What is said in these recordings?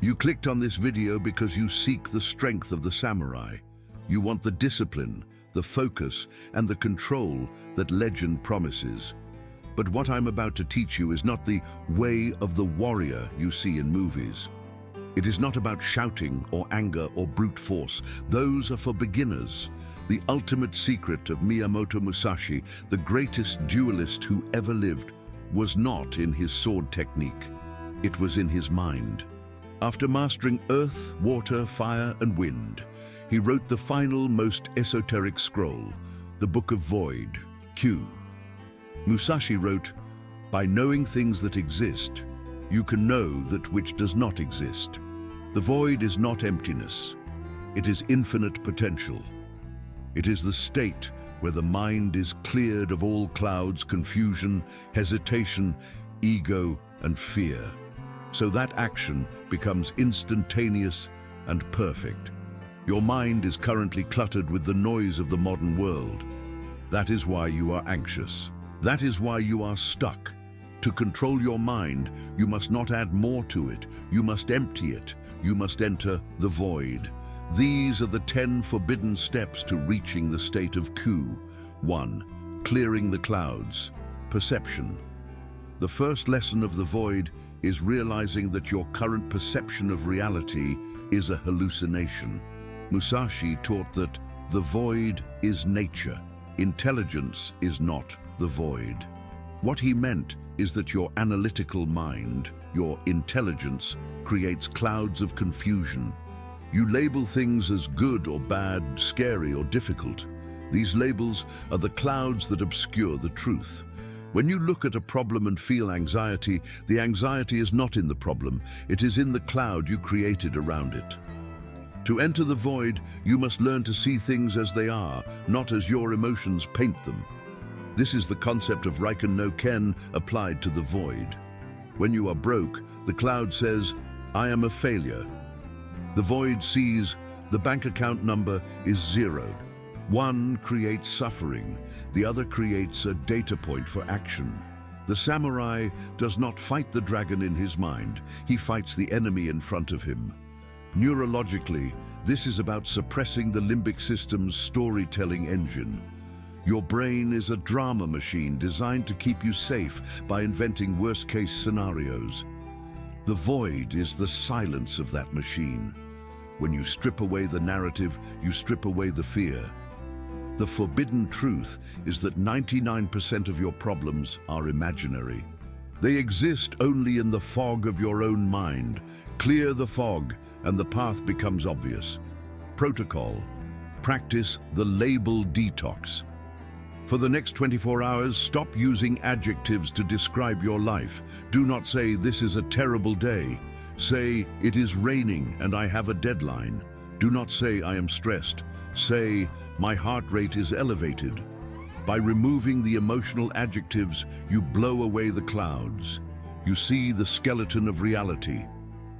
You clicked on this video because you seek the strength of the samurai. You want the discipline, the focus, and the control that legend promises. But what I'm about to teach you is not the way of the warrior you see in movies. It is not about shouting or anger or brute force. Those are for beginners. The ultimate secret of Miyamoto Musashi, the greatest duelist who ever lived, was not in his sword technique. It was in his mind. After mastering earth, water, fire, and wind, he wrote the final, most esoteric scroll, the Book of Void, Q. Musashi wrote, "By knowing things that exist, you can know that which does not exist. The void is not emptiness. It is infinite potential. It is the state where the mind is cleared of all clouds, confusion, hesitation, ego, and fear. So that action becomes instantaneous and perfect. Your mind is currently cluttered with the noise of the modern world. That is why you are anxious. That is why you are stuck. To control your mind, you must not add more to it. You must empty it. You must enter the void. These are the 10 forbidden steps to reaching the state of Q. 1. Clearing the clouds. Perception. The first lesson of the void is realizing that your current perception of reality is a hallucination. Musashi taught that the void is nature. Intelligence is not the void. What he meant is that your analytical mind, your intelligence, creates clouds of confusion. You label things as good or bad, scary or difficult. These labels are the clouds that obscure the truth. When you look at a problem and feel anxiety, the anxiety is not in the problem, it is in the cloud you created around it. To enter the void, you must learn to see things as they are, not as your emotions paint them. This is the concept of Reiken no Ken applied to the void. When you are broke, the cloud says, "I am a failure." The void sees the bank account number is 0. One creates suffering, the other creates a data point for action. The samurai does not fight the dragon in his mind, he fights the enemy in front of him. Neurologically, this is about suppressing the limbic system's storytelling engine. Your brain is a drama machine designed to keep you safe by inventing worst-case scenarios. The void is the silence of that machine. When you strip away the narrative, you strip away the fear. The forbidden truth is that 99% of your problems are imaginary. They exist only in the fog of your own mind. Clear the fog, and the path becomes obvious. Protocol. Practice the label detox. For the next 24 hours, stop using adjectives to describe your life. Do not say, "This is a terrible day." Say, "It is raining and I have a deadline." Do not say, "I am stressed." Say, "My heart rate is elevated." By removing the emotional adjectives, you blow away the clouds. You see the skeleton of reality,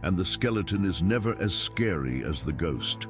and the skeleton is never as scary as the ghost.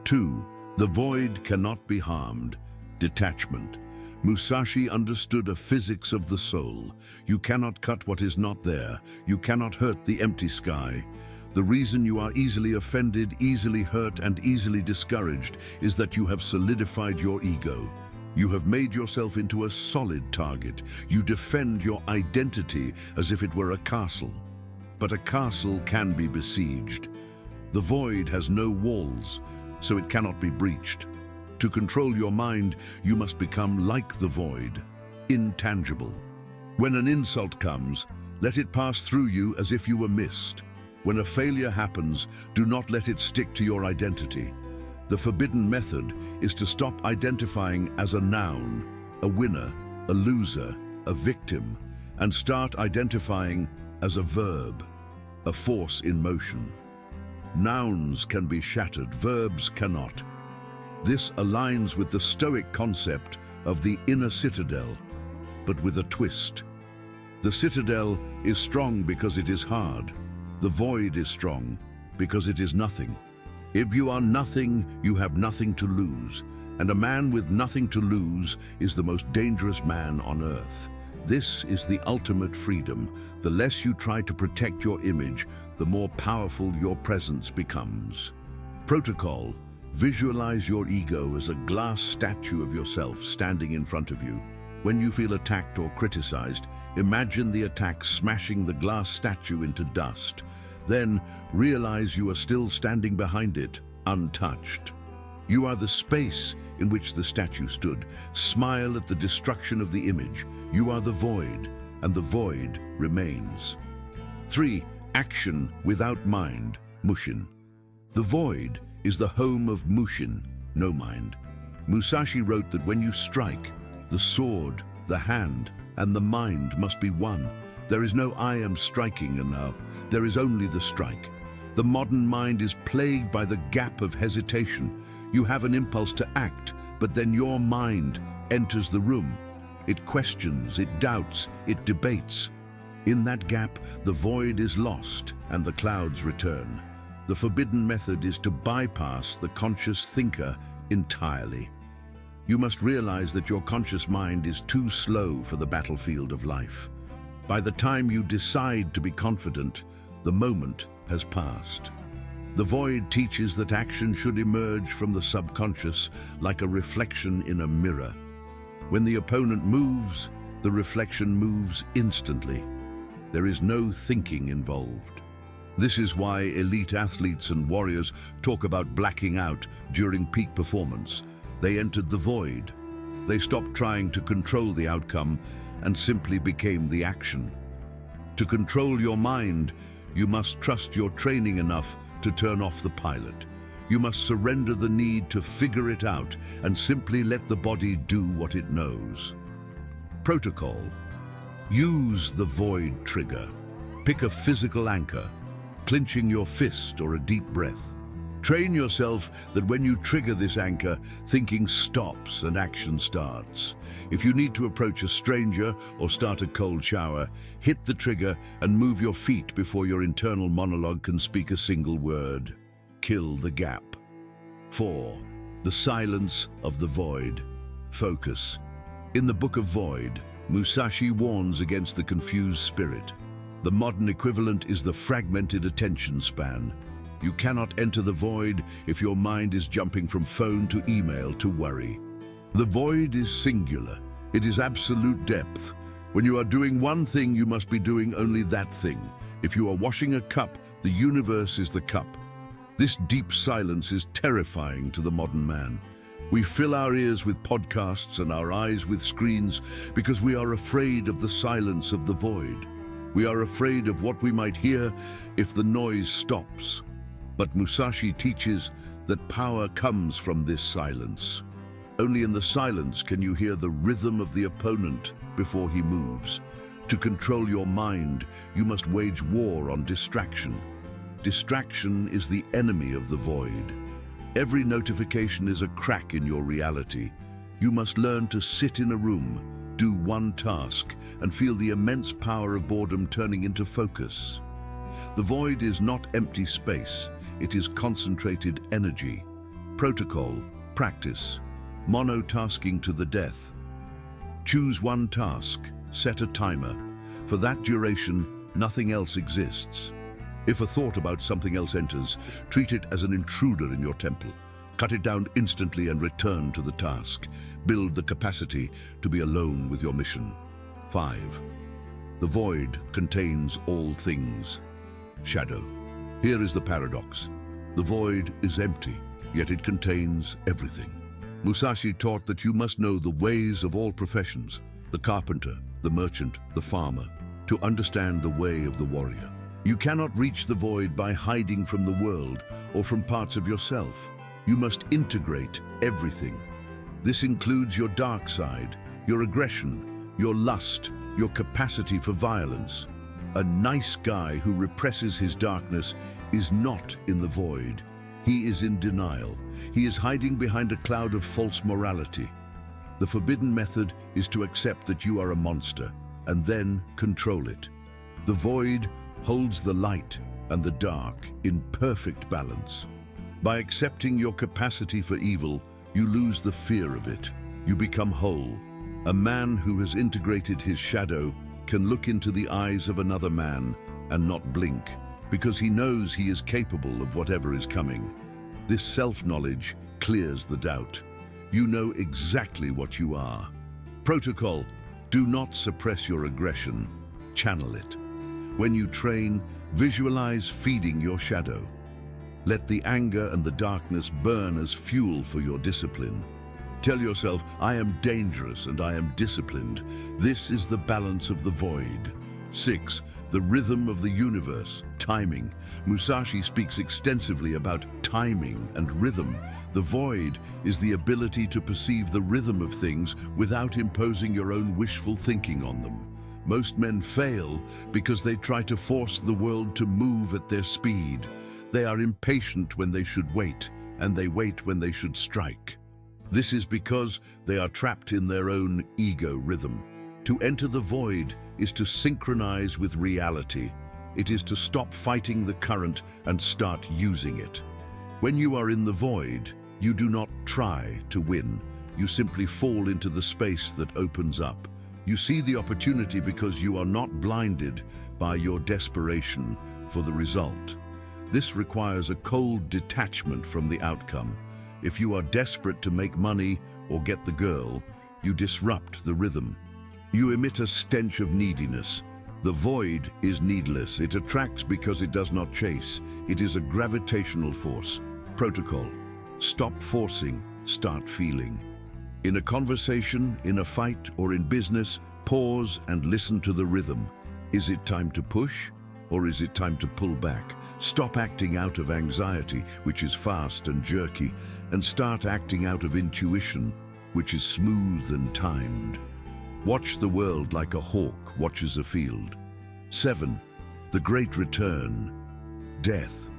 2. The void cannot be harmed. Detachment. Musashi understood a physics of the soul. You cannot cut what is not there. You cannot hurt the empty sky. The reason you are easily offended, easily hurt, and easily discouraged is that you have solidified your ego. You have made yourself into a solid target. You defend your identity as if it were a castle. But a castle can be besieged. The void has no walls, so it cannot be breached. To control your mind, you must become like the void, intangible. When an insult comes, let it pass through you as if you were mist. When a failure happens, do not let it stick to your identity. The forbidden method is to stop identifying as a noun, a winner, a loser, a victim, and start identifying as a verb, a force in motion. Nouns can be shattered, verbs cannot. This aligns with the Stoic concept of the inner citadel, but with a twist. The citadel is strong because it is hard. The void is strong because it is nothing. If you are nothing, you have nothing to lose, and a man with nothing to lose is the most dangerous man on earth. This is the ultimate freedom. The less you try to protect your image, the more powerful your presence becomes. Protocol. Visualize your ego as a glass statue of yourself standing in front of you. When you feel attacked or criticized, imagine the attack smashing the glass statue into dust. Then realize you are still standing behind it, untouched. You are the space in which the statue stood. Smile at the destruction of the image. You are the void, and the void remains. 3. Action without mind, Mushin. The void is the home of Mushin, no mind. Musashi wrote that when you strike, the sword, the hand, and the mind must be one. There is no I am striking and now. There is only the strike. The modern mind is plagued by the gap of hesitation. You have an impulse to act, but then your mind enters the room. It questions, it doubts, it debates. In that gap, the void is lost and the clouds return. The forbidden method is to bypass the conscious thinker entirely. You must realize that your conscious mind is too slow for the battlefield of life. By the time you decide to be confident, the moment has passed. The void teaches that action should emerge from the subconscious like a reflection in a mirror. When the opponent moves, the reflection moves instantly. There is no thinking involved. This is why elite athletes and warriors talk about blacking out during peak performance. They entered the void. They stopped trying to control the outcome and simply became the action. To control your mind, you must trust your training enough to turn off the pilot. You must surrender the need to figure it out and simply let the body do what it knows. Protocol. Use the void trigger. Pick a physical anchor, clenching your fist or a deep breath. Train yourself that when you trigger this anchor, thinking stops and action starts. If you need to approach a stranger or start a cold shower, hit the trigger and move your feet before your internal monologue can speak a single word. Kill the gap. 4. The silence of the void. Focus. In the Book of Void, Musashi warns against the confused spirit. The modern equivalent is the fragmented attention span. You cannot enter the void if your mind is jumping from phone to email to worry. The void is singular. It is absolute depth. When you are doing one thing, you must be doing only that thing. If you are washing a cup, the universe is the cup. This deep silence is terrifying to the modern man. We fill our ears with podcasts and our eyes with screens because we are afraid of the silence of the void. We are afraid of what we might hear if the noise stops. But Musashi teaches that power comes from this silence. Only in the silence can you hear the rhythm of the opponent before he moves. To control your mind, you must wage war on distraction. Distraction is the enemy of the void. Every notification is a crack in your reality. You must learn to sit in a room, do one task, and feel the immense power of boredom turning into focus. The void is not empty space, it is concentrated energy. Protocol, practice, monotasking to the death. Choose one task, set a timer. For that duration, nothing else exists. If a thought about something else enters, treat it as an intruder in your temple. Cut it down instantly and return to the task. Build the capacity to be alone with your mission. 5. The void contains all things. Shadow. Here is the paradox. The void is empty, yet it contains everything. Musashi taught that you must know the ways of all professions, the carpenter, the merchant, the farmer, to understand the way of the warrior. You cannot reach the void by hiding from the world or from parts of yourself. You must integrate everything. This includes your dark side, your aggression, your lust, your capacity for violence. A nice guy who represses his darkness is not in the void. He is in denial. He is hiding behind a cloud of false morality. The forbidden method is to accept that you are a monster and then control it. The void holds the light and the dark in perfect balance. By accepting your capacity for evil, you lose the fear of it. You become whole. A man who has integrated his shadow can look into the eyes of another man and not blink, because he knows he is capable of whatever is coming. This self-knowledge clears the doubt. You know exactly what you are. Protocol: do not suppress your aggression, channel it. When you train, visualize feeding your shadow. Let the anger and the darkness burn as fuel for your discipline. Tell yourself, I am dangerous and I am disciplined. This is the balance of the void. 6. The rhythm of the universe, timing. Musashi speaks extensively about timing and rhythm. The void is the ability to perceive the rhythm of things without imposing your own wishful thinking on them. Most men fail because they try to force the world to move at their speed. They are impatient when they should wait, and they wait when they should strike. This is because they are trapped in their own ego rhythm. To enter the void is to synchronize with reality. It is to stop fighting the current and start using it. When you are in the void, you do not try to win. You simply fall into the space that opens up. You see the opportunity because you are not blinded by your desperation for the result. This requires a cold detachment from the outcome. If you are desperate to make money or get the girl, you disrupt the rhythm. You emit a stench of neediness. The void is needless. It attracts because it does not chase. It is a gravitational force. Protocol: stop forcing, start feeling. In a conversation, in a fight, or in business, pause and listen to the rhythm. Is it time to push, or is it time to pull back? Stop acting out of anxiety, which is fast and jerky, and start acting out of intuition, which is smooth and timed. Watch the world like a hawk watches a field. 7. The Great Return. Death.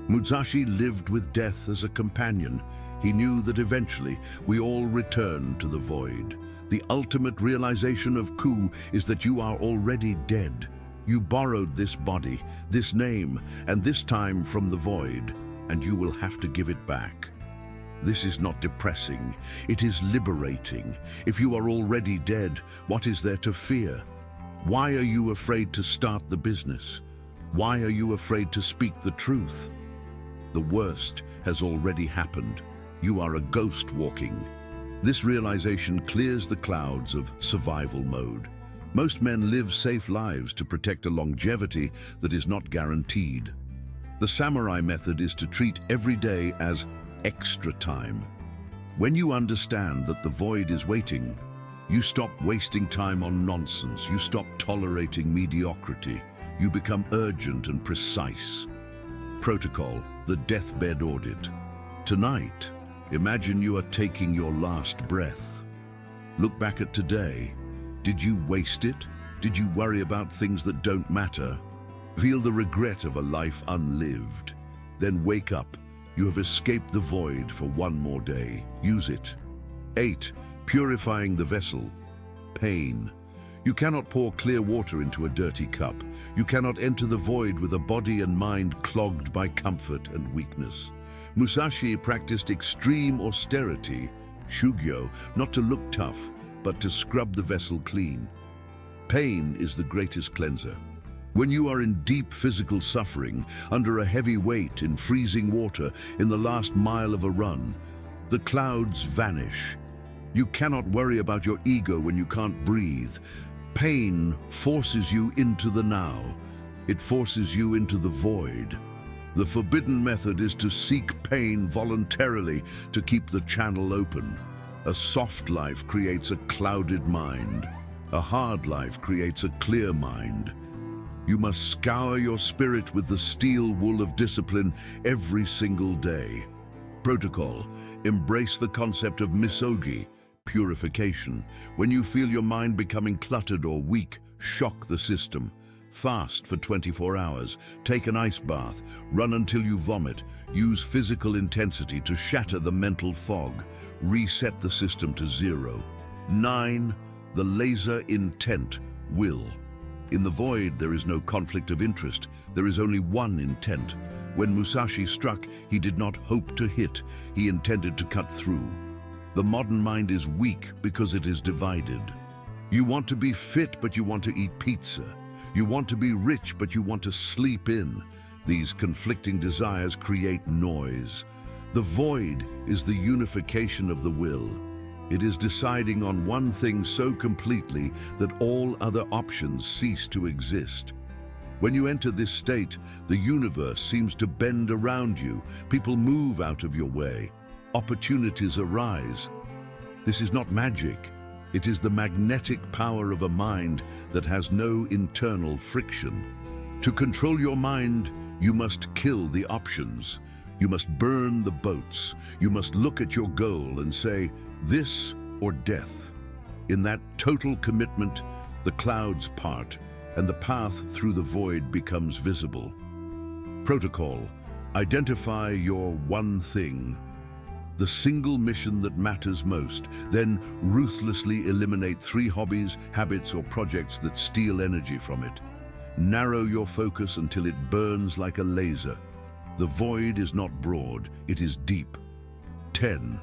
Musashi lived with death as a companion. He knew that eventually we all return to the void. The ultimate realization of Ku is that you are already dead. You borrowed this body, this name, and this time from the void, and you will have to give it back. This is not depressing, it is liberating. If you are already dead, what is there to fear? Why are you afraid to start the business? Why are you afraid to speak the truth? The worst has already happened. You are a ghost walking. This realization clears the clouds of survival mode. Most men live safe lives to protect a longevity that is not guaranteed. The samurai method is to treat every day as extra time. When you understand that the void is waiting, you stop wasting time on nonsense. You stop tolerating mediocrity. You become urgent and precise. Protocol: the deathbed audit. Tonight, imagine you are taking your last breath. Look back at today. Did you waste it? Did you worry about things that don't matter? Feel the regret of a life unlived. Then wake up. You have escaped the void for one more day. Use it. 8. Purifying the vessel. Pain. You cannot pour clear water into a dirty cup. You cannot enter the void with a body and mind clogged by comfort and weakness. Musashi practiced extreme austerity, shugyo, not to look tough, but to scrub the vessel clean. Pain is the greatest cleanser. When you are in deep physical suffering, under a heavy weight, in freezing water, in the last mile of a run, the clouds vanish. You cannot worry about your ego when you can't breathe. Pain forces you into the now. It forces you into the void. The forbidden method is to seek pain voluntarily to keep the channel open. A soft life creates a clouded mind. A hard life creates a clear mind. You must scour your spirit with the steel wool of discipline every single day. Protocol: embrace the concept of misogi, purification. When you feel your mind becoming cluttered or weak, shock the system. Fast for 24 hours. Take an ice bath. Run until you vomit. Use physical intensity to shatter the mental fog. Reset the system to 0. 9. The laser intent, will. In the void, there is no conflict of interest. There is only one intent. When Musashi struck, he did not hope to hit. He intended to cut through. The modern mind is weak because it is divided. You want to be fit, but you want to eat pizza. You want to be rich, but you want to sleep in. These conflicting desires create noise. The void is the unification of the will. It is deciding on one thing so completely that all other options cease to exist. When you enter this state, the universe seems to bend around you. People move out of your way. Opportunities arise. This is not magic. It is the magnetic power of a mind that has no internal friction. To control your mind, you must kill the options. You must burn the boats. You must look at your goal and say, this or death. In that total commitment, the clouds part and the path through the void becomes visible. Protocol: identify your one thing, the single mission that matters most. Then ruthlessly eliminate 3 hobbies, habits, or projects that steal energy from it. Narrow your focus until it burns like a laser. The void is not broad, it is deep. 10.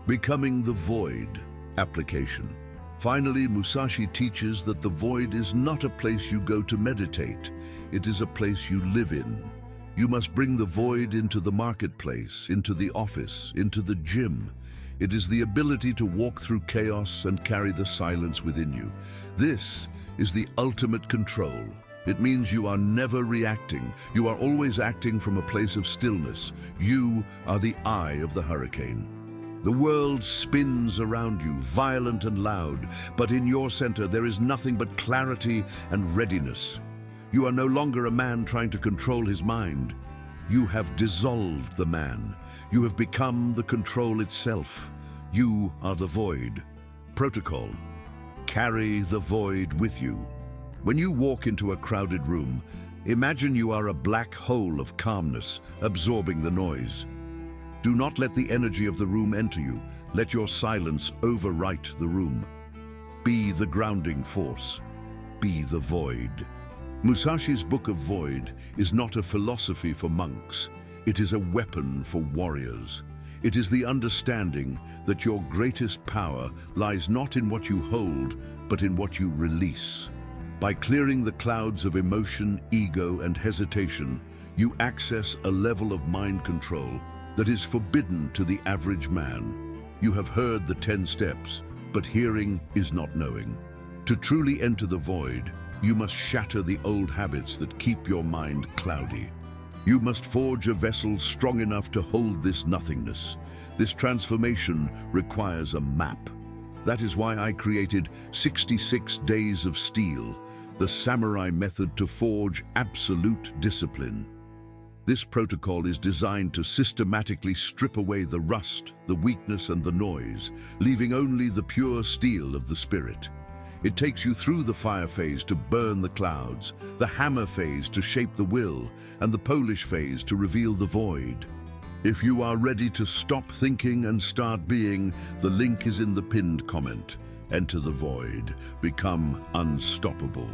Becoming the void. Application. Finally, Musashi teaches that the void is not a place you go to meditate. It is a place you live in. You must bring the void into the marketplace, into the office, into the gym. It is the ability to walk through chaos and carry the silence within you. This is the ultimate control. It means you are never reacting. You are always acting from a place of stillness. You are the eye of the hurricane. The world spins around you, violent and loud, but in your center there is nothing but clarity and readiness. You are no longer a man trying to control his mind. You have dissolved the man. You have become the control itself. You are the void. Protocol: carry the void with you. When you walk into a crowded room, imagine you are a black hole of calmness, absorbing the noise. Do not let the energy of the room enter you. Let your silence overwrite the room. Be the grounding force. Be the void. Musashi's Book of Void is not a philosophy for monks. It is a weapon for warriors. It is the understanding that your greatest power lies not in what you hold, but in what you release. By clearing the clouds of emotion, ego, and hesitation, you access a level of mind control that is forbidden to the average man. You have heard the 10 steps, but hearing is not knowing. To truly enter the void, you must shatter the old habits that keep your mind cloudy. You must forge a vessel strong enough to hold this nothingness. This transformation requires a map. That is why I created 66 Days of Steel, the samurai method to forge absolute discipline. This protocol is designed to systematically strip away the rust, the weakness, and the noise, leaving only the pure steel of the spirit. It takes you through the fire phase to burn the clouds, the hammer phase to shape the will, and the polish phase to reveal the void. If you are ready to stop thinking and start being, the link is in the pinned comment. Enter the void. Become unstoppable.